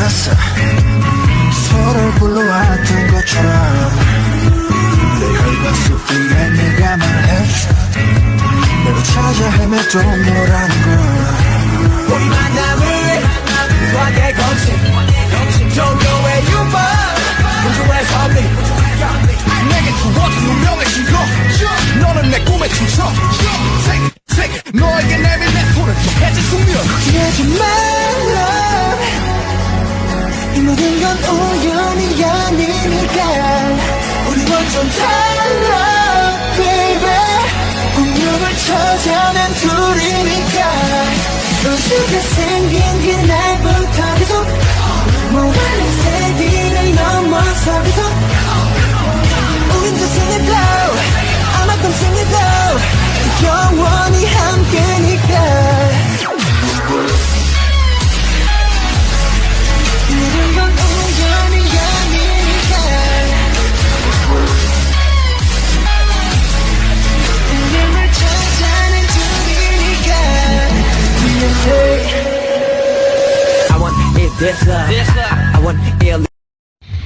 않았어 서로를 불러왔던 것처럼 내 혈관 속 위에 네가 말했어 너를 찾아 헤매도 너라는 걸 우리 만남을 수학의 공식 Don't know where you are 우주의 섭리 내게 주어진 운명의 신고 너는 내 꿈에 춤춰 세계 너에게 내밀 내 손을 해질 숙명 걱정하지 말라 이 모든 건 우연이 아니니까 우리 완전 달라 baby 운명을 찾아낸 둘이니까 우주가 생긴 그날부터 계속 모아낸 세기를 넘어서 계속 우린 더 생각도 아마도 생각도 영원히 함께니까 모든 건 우연이 아니니까 운명을 찾아낸 둘이니까 I want it this love I want it.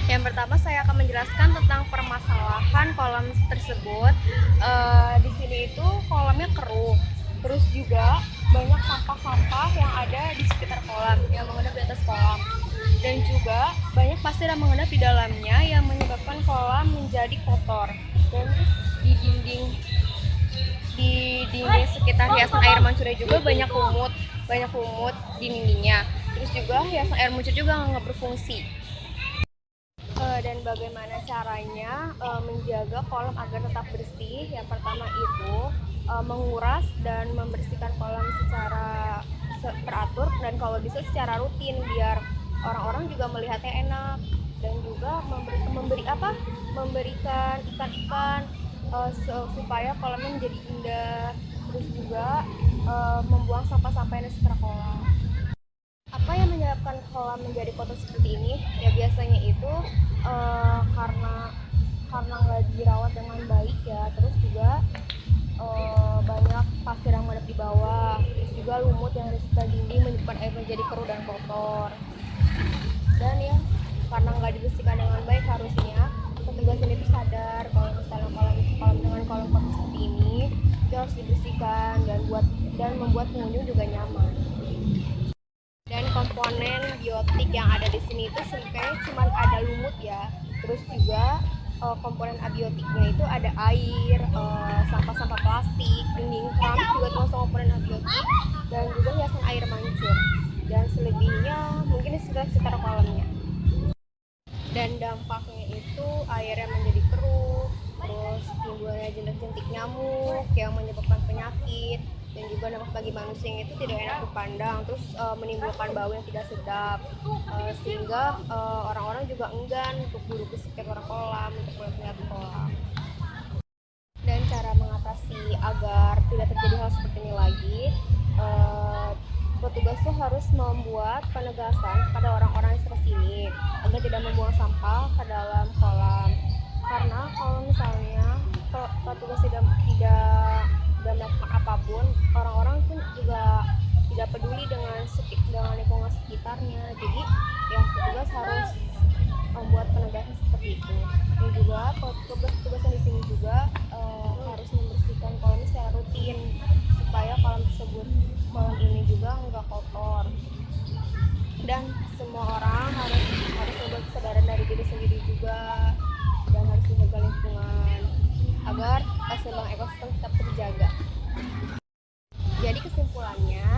Yang pertama saya akan menjelaskan tentang permasalahan kolam tersebut. Di sini itu kolamnya keruh, terus juga banyak sampah-sampah yang ada di sekitar kolam, yang mengendap di atas kolam, dan juga banyak pasir yang mengendap di dalamnya yang menyebabkan kolam menjadi kotor. Dan di dinding sekitar hiasan air mancurnya juga banyak lumut di dindingnya. Terus juga hiasan air mancur juga nggak berfungsi. Dan bagaimana caranya menjaga kolam agar tetap bersih? Yang pertama itu menguras dan membersihkan kolam secara teratur dan kalau bisa secara rutin biar orang-orang juga melihatnya enak, dan juga memberikan ikan-ikan supaya kolamnya menjadi indah. Terus juga membuang sampah-sampah yang ada di sekitar kolam. Apa yang menyebabkan kolam menjadi kotor seperti ini? Ya biasanya itu karena nggak dirawat dengan baik ya. Terus juga banyak pasir yang mengendap di bawah. Terus juga lumut yang ada di sekitar dinding menyebabkan air menjadi keruh dan kotor. Dan ya karena nggak dibersihkan dengan baik, harusnya petugas ini tuh sadar kalau misalnya kolam dengan kolam kotor seperti ini itu harus dibersihkan dan membuat pengunjung juga nyaman. Dan komponen biotik yang ada di sini itu sebenarnya cuma ada lumut ya. Terus juga komponen abiotiknya itu ada air, sampah-sampah plastik, dinding keramik juga termasuk komponen abiotik, dan juga hiasan air mancur. Dan selebihnya mungkin di sekitar kolamnya. Dan dampaknya itu airnya menjadi keruh, terus timbulnya jentik-jentik nyamuk yang menyebabkan penyakit, dan juga dampak bagi manusia yang itu tidak enak dipandang, terus menimbulkan bau yang tidak sedap, sehingga orang-orang juga enggan untuk duduk di sekitar kolam untuk melihat kolam. Dan cara mengatasi agar tidak terjadi hal seperti ini lagi, petugas tuh harus membuat penegasan kepada orang-orang yang seperti ini agar tidak membuang sampah ke dalam kolam. Karena kalau misalnya petugas tidak melakukan apapun, orang-orang pun juga tidak peduli dengan lingkungan sekitarnya. Jadi ya petugas harus membuat penegasan seperti itu. Dan juga petugas yang di sini juga harus membersihkan kolam secara rutin supaya kolam ini juga nggak kotor. Dan semua orang harus membuat kesadaran dari diri sendiri juga, dan harus menjaga lingkungan agar keseimbangan ekosistem tetap terjaga. Jadi kesimpulannya,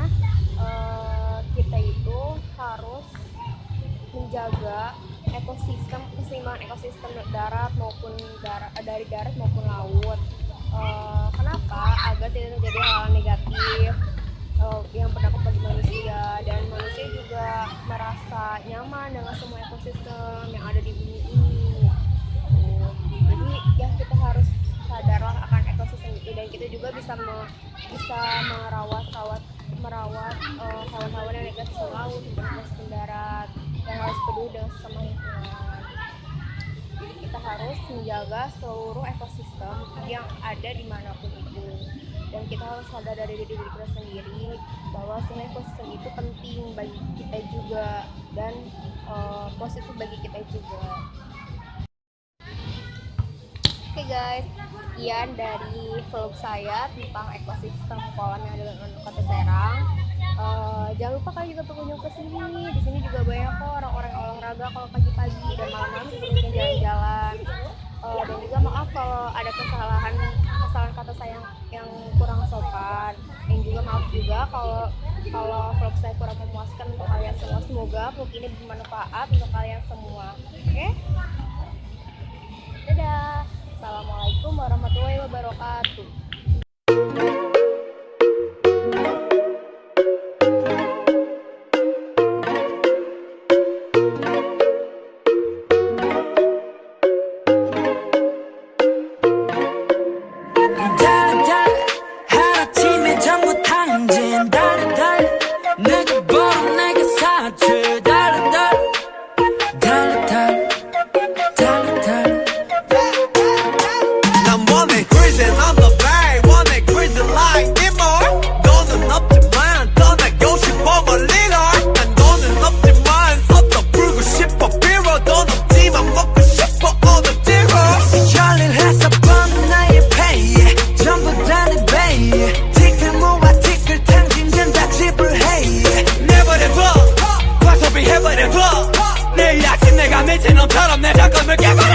kita itu harus menjaga keseimbangan ekosistem darat maupun dari darat maupun laut. Kenapa? Agar tidak terjadi hal negatif yang berdampak bagi manusia, dan manusia juga merasa nyaman dengan semua ekosistem yang ada di bumi ini. Jadi ya kita harus sadarlah akan ekosistem itu, dan kita juga bisa merawat hewan-hewan yang negatif di laut, di darat, dan harus peduli dengan sesama lingkungan. Jadi kita harus menjaga seluruh ekosistem yang ada dimanapun itu. dan kita harus sadar dari diri kita sendiri bahwa sebenarnya ekosistem itu penting bagi kita juga dan positif bagi kita juga. Oke guys, sekian dari vlog saya tentang ekosistem kolam yang ada di Kota Serang. Jangan lupa kalian juga berkunjung ke sini. Di sini juga banyak kok orang-orang olahraga kalau pagi-pagi dan malam-malam juga jalan-jalan. Dan juga maaf kalau ada kesalahan kata saya yang kurang sopan. Dan juga maaf juga kalau vlog saya kurang memuaskan untuk kalian semua. Semoga vlog ini bermanfaat untuk kalian semua. Oke? Dadah. Assalamualaikum warahmatullahi wabarakatuh. 내일 아침 내가 미친 놈처럼 내 잠깐을 깨버려